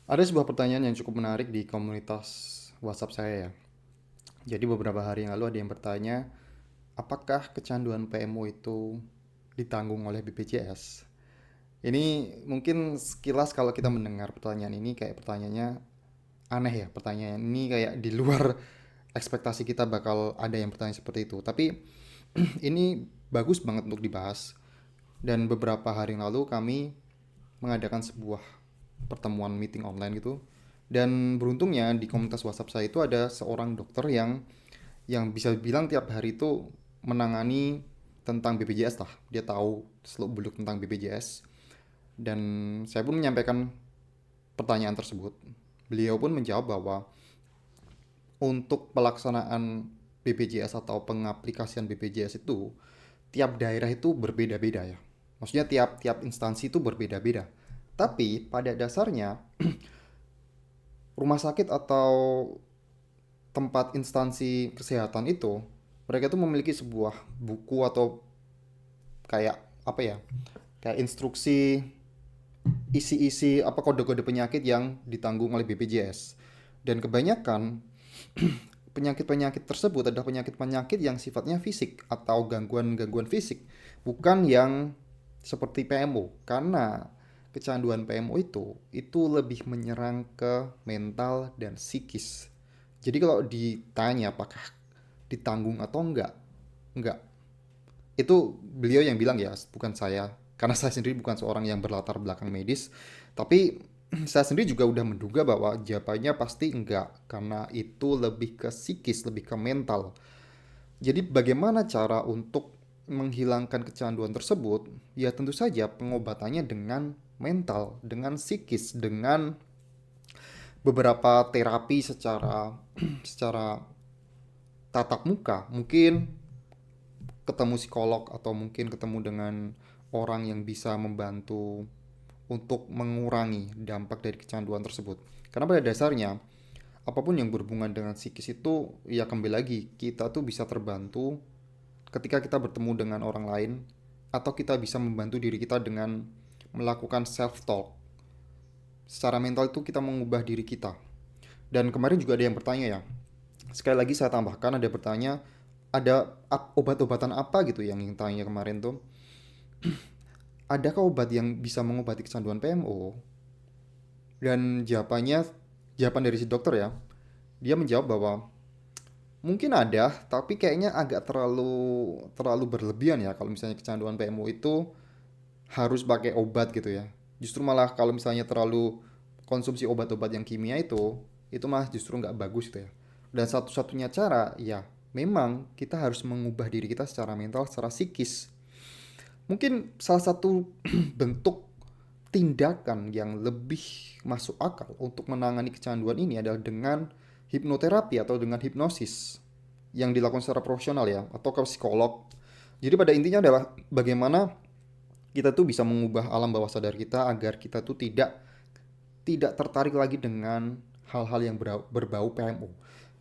Ada sebuah pertanyaan yang cukup menarik di komunitas WhatsApp saya ya. Jadi beberapa hari yang lalu ada yang bertanya, apakah kecanduan PMO itu ditanggung oleh BPJS? Ini mungkin sekilas kalau kita mendengar pertanyaan ini kayak pertanyaannya aneh ya. Pertanyaan ini kayak di luar ekspektasi kita bakal ada yang bertanya seperti itu. Tapi ini bagus banget untuk dibahas. Dan beberapa hari yang lalu kami mengadakan sebuah pertemuan meeting online gitu. Dan beruntungnya di komunitas WhatsApp saya itu ada seorang dokter yang bisa bilang tiap hari itu menangani tentang BPJS lah. Dia tahu seluk-beluk tentang BPJS. Dan saya pun menyampaikan pertanyaan tersebut. Beliau pun menjawab bahwa untuk pelaksanaan BPJS atau pengaplikasian BPJS itu tiap daerah itu berbeda-beda ya. Maksudnya tiap instansi itu berbeda-beda. Tapi pada dasarnya rumah sakit atau tempat instansi kesehatan itu mereka tuh memiliki sebuah buku atau kayak apa ya? Kayak instruksi isi-isi apa kode-kode penyakit yang ditanggung oleh BPJS. Dan kebanyakan penyakit-penyakit tersebut adalah penyakit-penyakit yang sifatnya fisik atau gangguan-gangguan fisik, bukan yang seperti PMO. Karena kecanduan PMO itu lebih menyerang ke mental dan psikis. Jadi kalau ditanya apakah ditanggung atau enggak. Itu beliau yang bilang ya, bukan saya. Karena saya sendiri bukan seorang yang berlatar belakang medis, tapi saya sendiri juga udah menduga bahwa jawabannya pasti enggak, karena itu lebih ke psikis, lebih ke mental. Jadi bagaimana cara untuk menghilangkan kecanduan tersebut? Ya tentu saja pengobatannya dengan mental, dengan psikis, dengan beberapa terapi secara secara tatap muka. Mungkin ketemu psikolog atau mungkin ketemu dengan orang yang bisa membantu untuk mengurangi dampak dari kecanduan tersebut. Karena pada dasarnya apapun yang berhubungan dengan psikis itu ya kembali lagi kita tuh bisa terbantu ketika kita bertemu dengan orang lain atau kita bisa membantu diri kita dengan melakukan self talk. Secara mental itu kita mengubah diri kita. Dan kemarin juga ada yang bertanya ya. Sekali lagi saya tambahkan ada bertanya ada obat-obatan apa gitu yang tanya kemarin tuh. Adakah obat yang bisa mengobati kecanduan PMO? Dan jawaban dari si dokter ya, dia menjawab bahwa mungkin ada, tapi kayaknya agak terlalu terlalu berlebihan ya kalau misalnya kecanduan PMO itu harus pakai obat gitu ya. Justru malah kalau misalnya terlalu konsumsi obat-obat yang kimia itu malah justru nggak bagus gitu ya. Dan satu-satunya cara ya memang kita harus mengubah diri kita secara mental, secara psikis. Mungkin salah satu bentuk tindakan yang lebih masuk akal untuk menangani kecanduan ini adalah dengan hipnoterapi atau dengan hipnosis yang dilakukan secara profesional ya atau ke psikolog. Jadi pada intinya adalah bagaimana kita tuh bisa mengubah alam bawah sadar kita agar kita tuh tidak tidak tertarik lagi dengan hal-hal yang berbau PMO.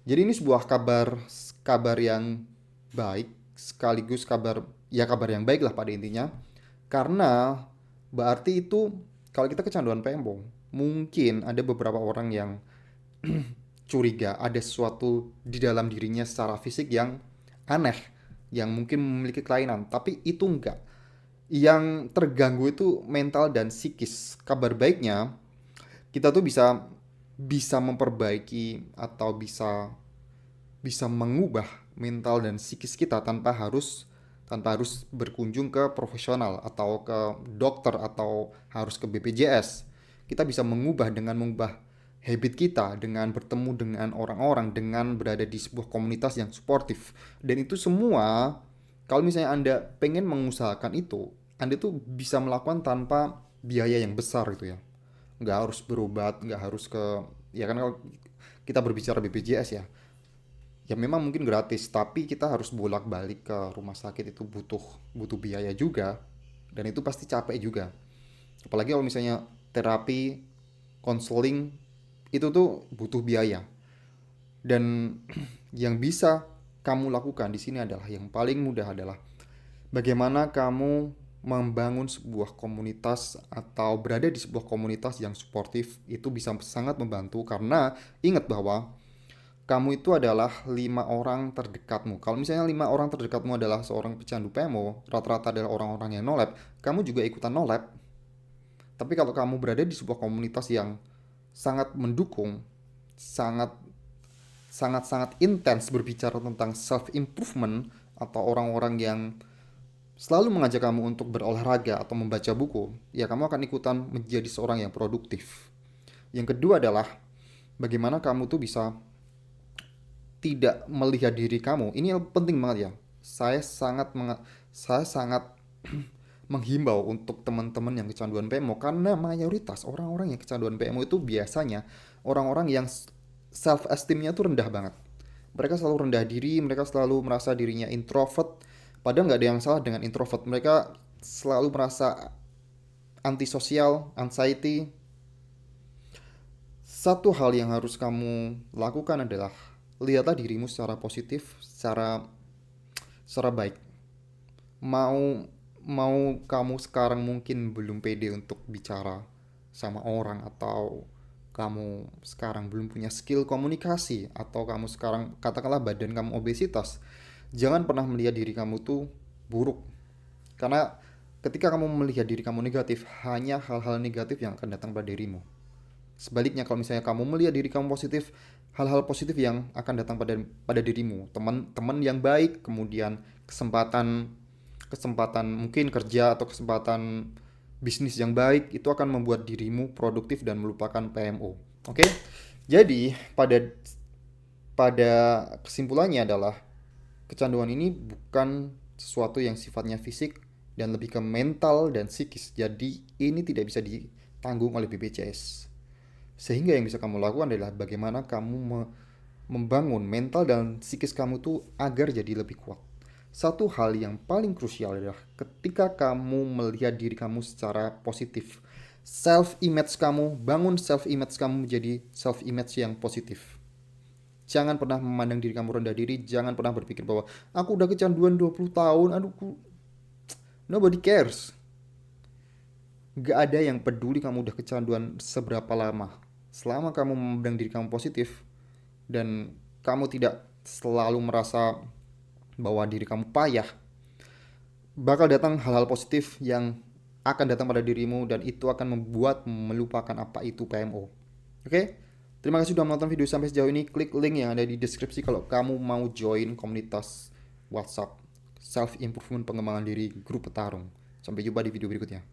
Jadi ini sebuah kabar kabar yang baik sekaligus kabar yang baik lah pada intinya karena berarti itu kalau kita kecanduan PMO mungkin ada beberapa orang yang curiga ada sesuatu di dalam dirinya secara fisik yang aneh yang mungkin memiliki kelainan tapi itu enggak yang terganggu itu mental dan psikis. Kabar baiknya kita tuh bisa bisa memperbaiki atau bisa bisa mengubah mental dan psikis kita tanpa harus berkunjung ke profesional atau ke dokter atau harus ke BPJS. Kita bisa mengubah dengan mengubah habit kita dengan bertemu dengan orang-orang dengan berada di sebuah komunitas yang suportif dan itu semua kalau misalnya Anda pengen mengusahakan itu Anda tuh bisa melakukan tanpa biaya yang besar gitu ya nggak harus berobat nggak harus ke ya kan kalau kita berbicara BPJS ya ya memang mungkin gratis tapi kita harus bolak-balik ke rumah sakit itu butuh butuh biaya juga dan itu pasti capek juga apalagi kalau misalnya terapi konseling itu tuh butuh biaya dan yang bisa kamu lakukan di sini adalah yang paling mudah adalah bagaimana kamu membangun sebuah komunitas atau berada di sebuah komunitas yang suportif itu bisa sangat membantu, karena ingat bahwa kamu itu adalah 5 orang terdekatmu. Kalau misalnya 5 orang terdekatmu adalah seorang pecandu PMO, rata-rata adalah orang-orang yang no lab, kamu juga ikutan no lab. Tapi kalau kamu berada di sebuah komunitas yang sangat mendukung, sangat sangat sangat intens berbicara tentang self improvement, atau orang-orang yang selalu mengajak kamu untuk berolahraga atau membaca buku, ya kamu akan ikutan menjadi seorang yang produktif. Yang kedua adalah bagaimana kamu tuh bisa tidak melihat diri kamu. Ini penting banget ya. Saya sangat menghimbau untuk teman-teman yang kecanduan PMO, karena mayoritas orang-orang yang kecanduan PMO itu biasanya orang-orang yang self esteemnya tuh rendah banget. Mereka selalu rendah diri, mereka selalu merasa dirinya introvert. Padahal nggak ada yang salah dengan introvert. Mereka selalu merasa antisosial, anxiety. Satu hal yang harus kamu lakukan adalah lihatlah dirimu secara positif, secara baik. Mau mau kamu sekarang mungkin belum pede untuk bicara sama orang, atau kamu sekarang belum punya skill komunikasi, atau kamu sekarang katakanlah badan kamu obesitas, jangan pernah melihat diri kamu tuh buruk. Karena ketika kamu melihat diri kamu negatif, hanya hal-hal negatif yang akan datang pada dirimu. Sebaliknya, kalau misalnya kamu melihat diri kamu positif, hal-hal positif yang akan datang pada pada dirimu, teman-teman yang baik, kemudian kesempatan kesempatan mungkin kerja atau kesempatan bisnis yang baik, itu akan membuat dirimu produktif dan melupakan PMO. Oke? Jadi, pada pada kesimpulannya adalah kecanduan ini bukan sesuatu yang sifatnya fisik dan lebih ke mental dan psikis. Jadi, ini tidak bisa ditanggung oleh BPJS. Sehingga yang bisa kamu lakukan adalah bagaimana kamu membangun mental dan psikis kamu tuh agar jadi lebih kuat. Satu hal yang paling krusial adalah ketika kamu melihat diri kamu secara positif. Self image kamu, bangun self image kamu menjadi self image yang positif. Jangan pernah memandang diri kamu rendah diri, jangan pernah berpikir bahwa aku udah kecanduan 20 tahun, aduh, nobody cares. Gak ada yang peduli kamu udah kecanduan seberapa lama. Selama kamu memandang diri kamu positif dan kamu tidak selalu merasa bahwa diri kamu payah, bakal datang hal-hal positif yang akan datang pada dirimu, dan itu akan membuat melupakan apa itu PMO. Oke? Terima kasih sudah menonton video sampai sejauh ini. Klik link yang ada di deskripsi kalau kamu mau join komunitas WhatsApp Self Improvement Pengembangan Diri Grup Petarung. Sampai jumpa di video berikutnya.